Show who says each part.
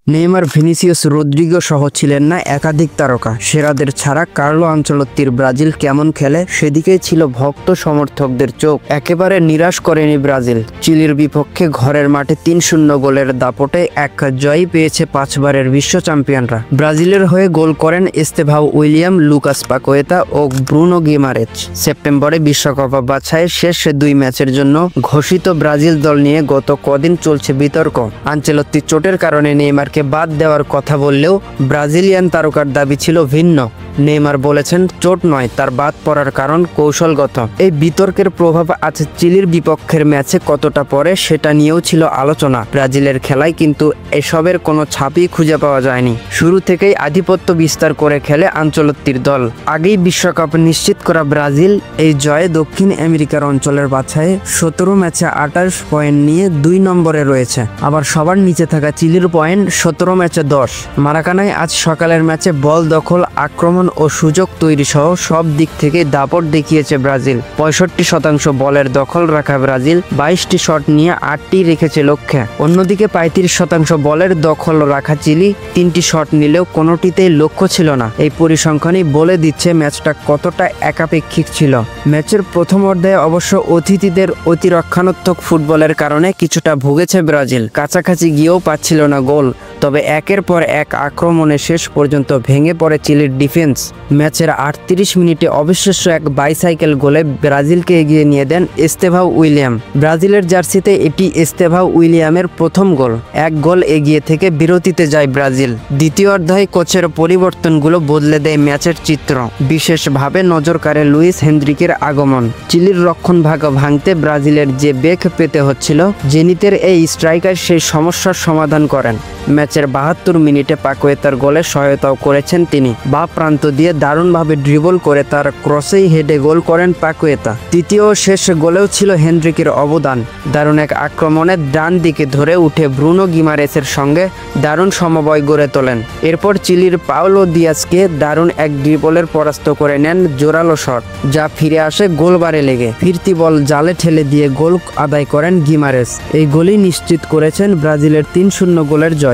Speaker 1: Neymar, Vinicius, Rodrigo সহ ছিলেন না একাধিক তারকা। সেরাদের ছাড়া কার্লো আনচেলত্তির ব্রাজিল কেমন খেলে সেদিকেই ছিল ভক্ত সমর্থকদের চোখ। একেবারে নিরাশ করেনি ব্রাজিল। চিলির বিপক্ষে ঘরের মাঠে ৩-০ গোলের দাপটে এক জয়ই পেয়েছে ৫ বারের বিশ্ব চ্যাম্পিয়নরা। ব্রাজিলের হয়ে গোল করেন এস্তেভাও উইলিয়াম, লুকাস পাকুয়েতা ও ব্রুনো গিমারেজ। সেপ্টেম্বরে বিশ্বকাপ বাছাইয়ের শেষ ২ ম্যাচের জন্য ঘোষিত ব্রাজিল দল নিয়ে গত কদিন চলছে বিতর্ক। আনচেলত্তির চোটের কারণে নেইমার বাদ দেওয়ার কথা বললেও ব্রাজিলিয়ান তারকার দাবি ছিল ভিন্ন। নেইমার বলেছেন চোট নয়, তার বাদ পড়ার কারণ কৌশলগত। এই বিতর্কের প্রভাব আছে চিলির বিপক্ষের ম্যাচে কতটা পড়ে সেটা নিয়েও ছিল আলোচনা। ব্রাজিলের খেলায় কিন্তু এসবের কোনো ছাপই খুঁজে পাওয়া যায়নি। শুরু থেকেই আধিপত্য বিস্তার করে খেলে আনচেলত্তির দল। আগেই বিশ্বকাপ নিশ্চিত করা ব্রাজিল এই জয়ে দক্ষিণ আমেরিকার অঞ্চলের বাছাইয়ে ১৭ ম্যাচে ২৮ পয়েন্ট নিয়ে ২ নম্বরে রয়েছে। আবার সবার নিচে থাকা চিলির পয়েন্ট ১৭ ম্যাচে ১০। মারাকানায় আজ সকালের ম্যাচে বল দখল, আক্রমণ ও সুযোগ তৈরি সহ সব দিক থেকে দাপট দেখিয়েছে ব্রাজিল। ৬৫% বলের দখল রাখা ব্রাজিল ২২টি শট নিয়ে ৮টি রেখেছে লক্ষ্যে। অন্যদিকে ৩৫% বলের দখল রাখা চিলি ৩টি শট নিলেও কোনোটিতেই লক্ষ্য ছিল না। এই পরিসংখ্যানই বলে দিচ্ছে ম্যাচটা কতটা একাপেক্ষিক ছিল। ম্যাচের প্রথম অর্ধায়ে অবশ্য অতিথিদের অতিরক্ষণাত্মক ফুটবলের কারণে কিছুটা ভুগেছে ব্রাজিল। কাছাকাছি গিয়েও পাচ্ছিল না গোল। তবে একের পর এক আক্রমণে শেষ পর্যন্ত ভেঙে পড়ে চিলির ডিফেন্স। ম্যাচের ৩৮ মিনিটে অবিশ্বাস্য এক বাইসাইকেল গোলে ব্রাজিলকে এগিয়ে নিয়ে দেন এস্তেভাও উইলিয়াম। ব্রাজিলের জার্সিতে এটি এস্তেভাও উইলিয়ামের প্রথম গোল। এক গোল এগিয়ে থেকে বিরতিতে যায় ব্রাজিল। দ্বিতীয় অর্ধায়ে কোচের পরিবর্তনগুলো বদলে দেয় ম্যাচের চিত্র। বিশেষভাবে নজর কাড়ে লুইস হেনরিকের আগমন। চিলির রক্ষণভাগ ভাঙতে ব্রাজিলের যে বেগ পেতে হচ্ছিল, জেনিতের এই স্ট্রাইকার সেই সমস্যার সমাধান করেন। ম্যাচের ৭২ মিনিটে পাকুয়েতার গোলে সহায়তাও করেছেন তিনি। বাঁ প্রান্ত দিয়ে দারুণভাবে ড্রিবল করে তার ক্রসেই হেডে গোল করেন পাকুয়েতা। তৃতীয় শেষ গোলেও ছিল হেনরিকের অবদান। দারুণ এক আক্রমণে ডান দিকে ধরে উঠে ব্রুনো গিমারেসের সঙ্গে দারুণ সমবয় গড়ে তোলেন। এরপর চিলির পাওলো দিয়াজকে দারুণ এক ড্রিবলের পরাস্ত করে নেন জোরালো শট, যা ফিরে আসে গোলবারে লেগে। ফিরতি বল জালে ঠেলে দিয়ে গোল আদায় করেন গিমারেস। এই গোলই নিশ্চিত করেছেন ব্রাজিলের ৩-০ গোলের জয়।